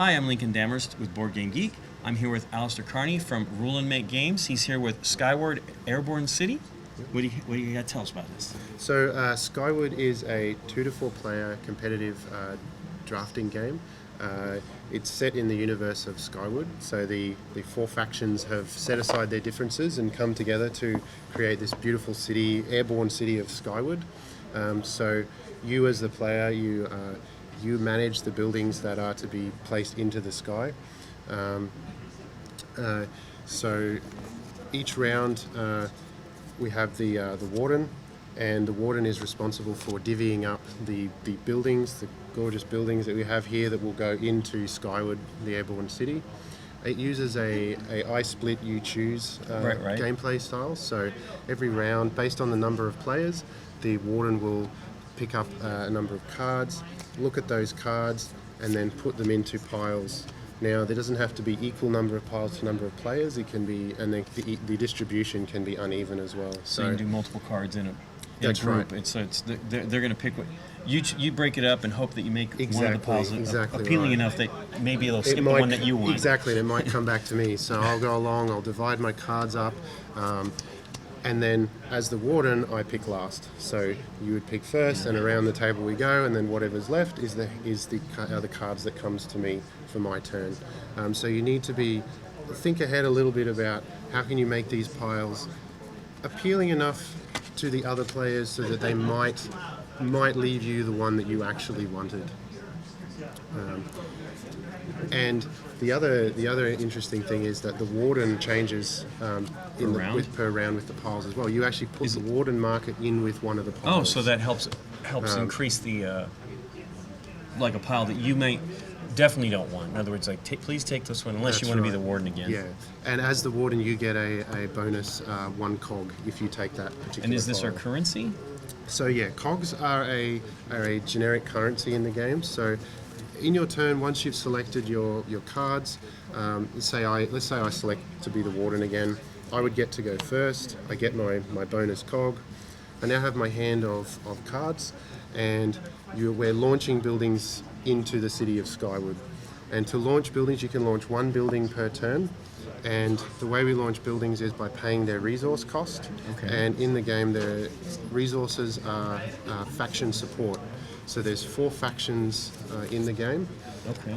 Hi, I'm Lincoln Damhurst with Board Game Geek. I'm here with Alistair Carney from Rule and Make Games. He's here with Skyward Airborne City. What do you got to tell us about this? So Skyward is a 2 to 4 player competitive drafting game. It's set in the universe of Skyward, so the 4 factions have set aside their differences and come together to create this beautiful city, airborne city of Skyward. So you as the player, you manage the buildings that are to be placed into the sky. So each round we have the warden, and the warden is responsible for divvying up the buildings, the gorgeous buildings that we have here that will go into Skyward, the airborne city. It uses a I split you choose gameplay style. So every round, based on the number of players, the warden will pick up a number of cards, look at those cards, and then put them into piles. Now, there doesn't have to be equal number of piles to number of players. It can be, and then the distribution can be uneven as well. So you can do multiple cards in a that's group. right. They're going to pick what you break it up and hope that you make one of the piles appealing enough that maybe it'll skip the one that you want. Exactly, and it might come back to me. So I'll go along. I'll divide my cards up. And then, as the warden, I pick last. So you would pick first, and around the table we go, and then whatever's left is the other cards that comes to me for my turn. So you need to think ahead a little bit about how can you make these piles appealing enough to the other players so that they might leave you the one that you actually wanted. And the other interesting thing is that the warden changes per round with the piles as well. You actually put the warden marker in with one of the piles. Oh, so that helps increase the like a pile that you may definitely don't want. In other words, like please take this one unless you want to be the warden again. Yeah, and as the warden, you get a bonus 1 cog if you take that particular. And is this pile. our currency? So yeah, cogs are a generic currency in the game. So in your turn, once you've selected your cards, let's say I select to be the warden again, I would get to go first. I get my bonus cog. I now have my hand of cards, and we're launching buildings into the city of Skyward. And to launch buildings, you can launch 1 building per turn. And the way we launch buildings is by paying their resource cost. Okay. And in the game, the resources are faction support. So there's 4 factions in the game. Okay.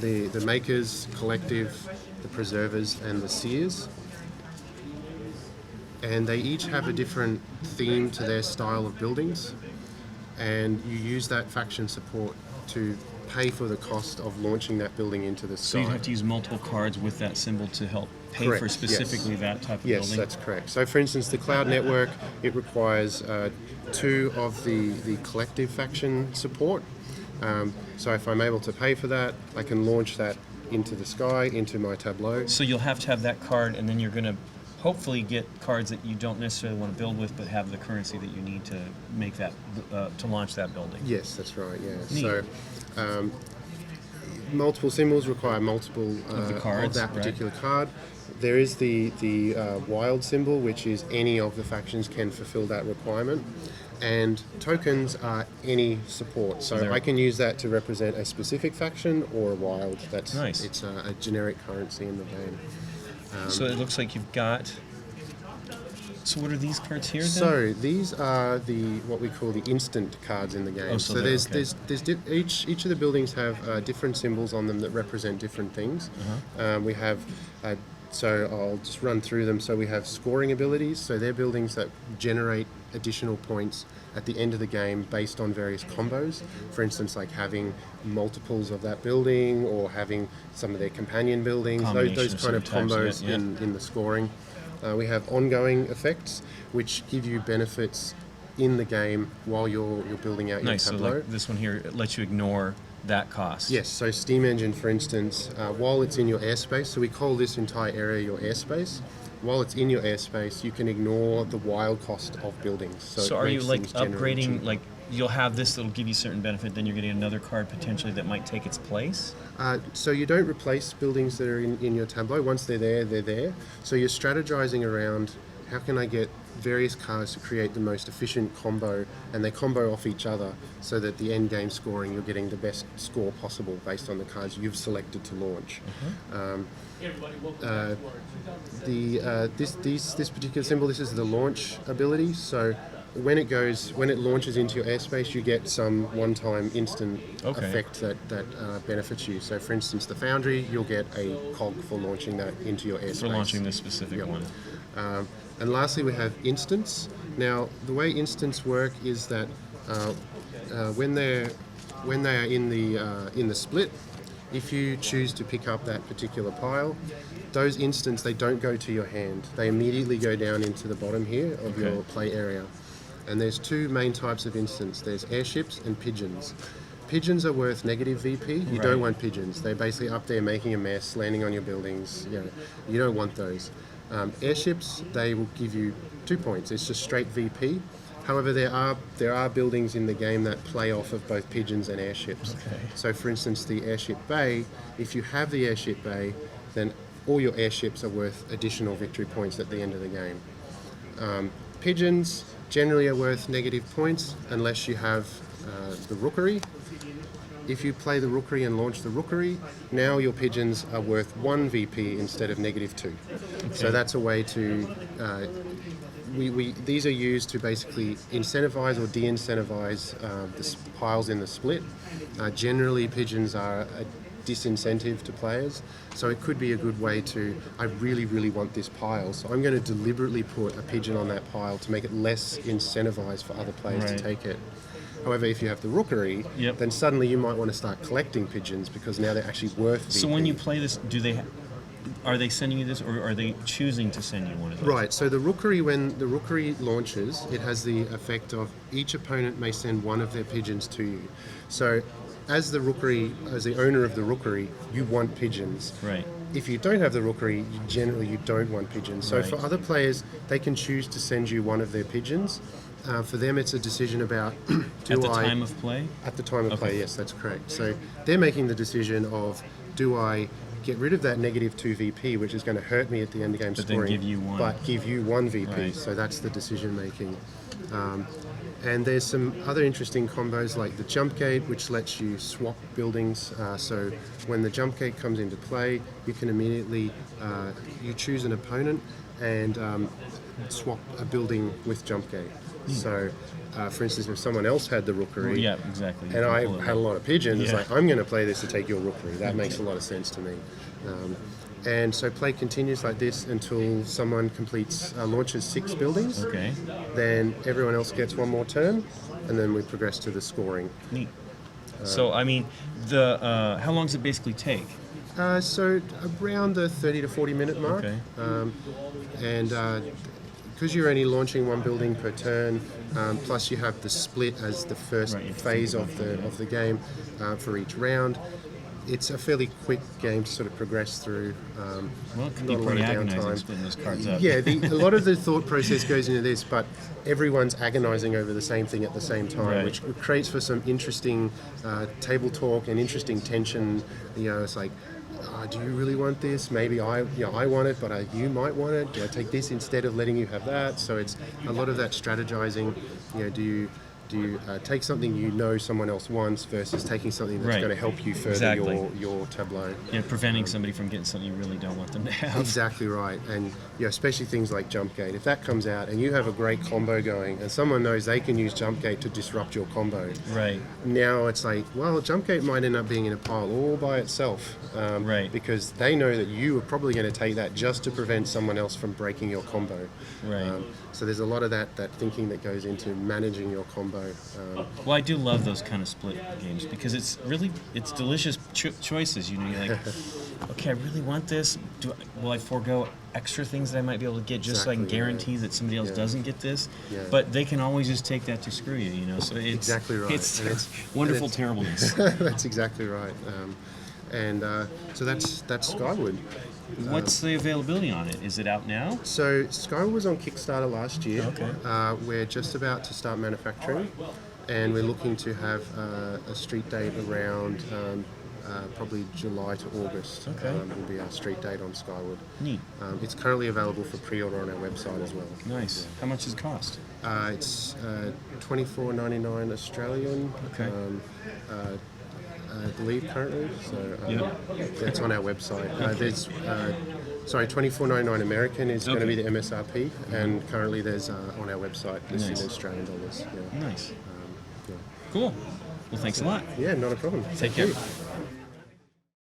The Makers, Collective, the Preservers, and the Seers. And they each have a different theme to their style of buildings. And you use that faction support to pay for the cost of launching that building into the sky. So you have to use multiple cards with that symbol to help pay for specifically that type of building? Yes, that's correct. So for instance, the Cloud Network, it requires 2 of the collective faction support. So if I'm able to pay for that, I can launch that into the sky, into my tableau. So you'll have to have that card, and then you're going to hopefully get cards that you don't necessarily want to build with, but have the currency that you need to make that to launch that building. Yes, that's right. Yeah. Neat. So multiple symbols require multiple of the cards, of that particular card. There is the wild symbol, which is any of the factions can fulfill that requirement. And tokens are any support. So I can use that to represent a specific faction or a wild. That's nice. It's a generic currency in the game. So it looks like you've got. So what are these cards here then? So these are what we call the instant cards in the game. Oh, so there's each of the buildings have different symbols on them that represent different things. We have. So I'll just run through them. So we have scoring abilities. So they're buildings that generate additional points at the end of the game based on various combos. For instance, like having multiples of that building or having some of their companion buildings. Those kind of combos in the scoring. We have ongoing effects, which give you benefits in the game while you're building out your tableau. So like this one here, it lets you ignore that cost. Yes, so Steam Engine, for instance, while it's in your airspace, so we call this entire area your airspace. While it's in your airspace, you can ignore the wild cost of buildings. So are you like upgrading, like you'll have this that'll give you certain benefit, then you're getting another card potentially that might take its place? So you don't replace buildings that are in your tableau. Once they're there, they're there. So you're strategizing around how can I get various cards to create the most efficient combo, and they combo off each other so that the end game scoring, you're getting the best score possible based on the cards you've selected to launch. This particular symbol, this is the launch ability. So when it launches into your airspace, you get some one-time instant effect that benefits you. So for instance, the Foundry, you'll get a cog for launching that into your airspace. For launching this specific one. And lastly, we have instants. Now, the way instants work is that when they are in the split, if you choose to pick up that particular pile, those instants, they don't go to your hand. They immediately go down into the bottom here of your play area. And there's two main types of instants. There's airships and pigeons. Pigeons are worth negative VP. You don't want pigeons. They're basically up there making a mess, landing on your buildings. You don't want those. Airships, they will give you 2 points. It's just straight VP. However, there are buildings in the game that play off of both pigeons and airships. So for instance, the airship bay, if you have the airship bay, then all your airships are worth additional victory points at the end of the game. Pigeons generally are worth negative points unless you have the rookery. If you play the rookery and launch the rookery, now your pigeons are worth 1 VP instead of negative 2. So that's a way to... these are used to basically incentivize or de-incentivize the piles in the split. Generally, pigeons are a disincentive to players, so it could be a good way to, I really, really want this pile, so I'm going to deliberately put a pigeon on that pile to make it less incentivized for other players to take it. However, if you have the rookery, then suddenly you might want to start collecting pigeons because now they're actually worth VP. So when you play this, are they sending you this, or are they choosing to send you one of those? Right, so the rookery, when the rookery launches, it has the effect of each opponent may send one of their pigeons to you. So as the owner of the rookery, you want pigeons. Right. If you don't have the rookery, you don't want pigeons. So for other players, they can choose to send you one of their pigeons. For them, it's a decision about At the time of play? At the time of play, yes, that's correct. So they're making the decision of, do I get rid of that negative 2 VP, which is going to hurt me at the end of game scoring, then give you one. but give you 1 VP. Right. So that's the decision making. And there's some other interesting combos like the jump gate, which lets you swap buildings. So when the jump gate comes into play, you can immediately you choose an opponent and swap a building with jump gate. So, for instance, if someone else had the rookery, exactly. and I had a lot of pigeons, it's like, I'm going to play this to take your rookery. That makes a lot of sense to me. And so play continues like this until someone launches 6 buildings. Okay. Then everyone else gets one more turn, and then we progress to the scoring. Neat. So, I mean, how long does it basically take? So around the 30 to 40 minute mark. Okay. And because you're only launching 1 building per turn, plus you have the split as the first phase of the game for each round, it's a fairly quick game to sort of progress through. Well, it can be pretty agonizing splitting those cards up. Yeah, a lot of the thought process goes into this, but everyone's agonizing over the same thing at the same time, which creates for some interesting table talk and interesting tension. It's like, do you really want this? Maybe I want it, but you might want it. Do I take this instead of letting you have that? So it's a lot of that strategizing. Do you take something someone else wants versus taking something that's going to help you further your tableau? Yeah, preventing somebody from getting something you really don't want them to have. Exactly right. And especially things like jump gate. If that comes out and you have a great combo going and someone knows they can use jump gate to disrupt your combo, now it's like, well, jump gate might end up being in a pile all by itself. Because they know that you are probably going to take that just to prevent someone else from breaking your combo. So there's a lot of that thinking that goes into managing your combo. Well, I do love those kind of split games because it's delicious choices. You're like, okay, I really want this. Will I forego extra things that I might be able to get just so I can guarantee that somebody else doesn't get this? But they can always just take that to screw you. So it's exactly right. It's wonderful terribleness. That's exactly right. So that's Skyward. What's the availability on it? Is it out now? So Skyward was on Kickstarter last year. Okay. We're just about to start manufacturing, and we're looking to have a street date around probably July to August. Okay. Will be our street date on Skyward. Neat. It's currently available for pre-order on our website as well. Nice. How much does it cost? It's $24.99 Australian. Okay. I believe currently. So Yeah. that's on our website. There's $24.99 American is going to be the MSRP, and currently there's on our website listed Nice. in Australian dollars. Yeah. Nice. Yeah. Cool. Well, thanks a lot. Yeah, not a problem. Take Thank care. you.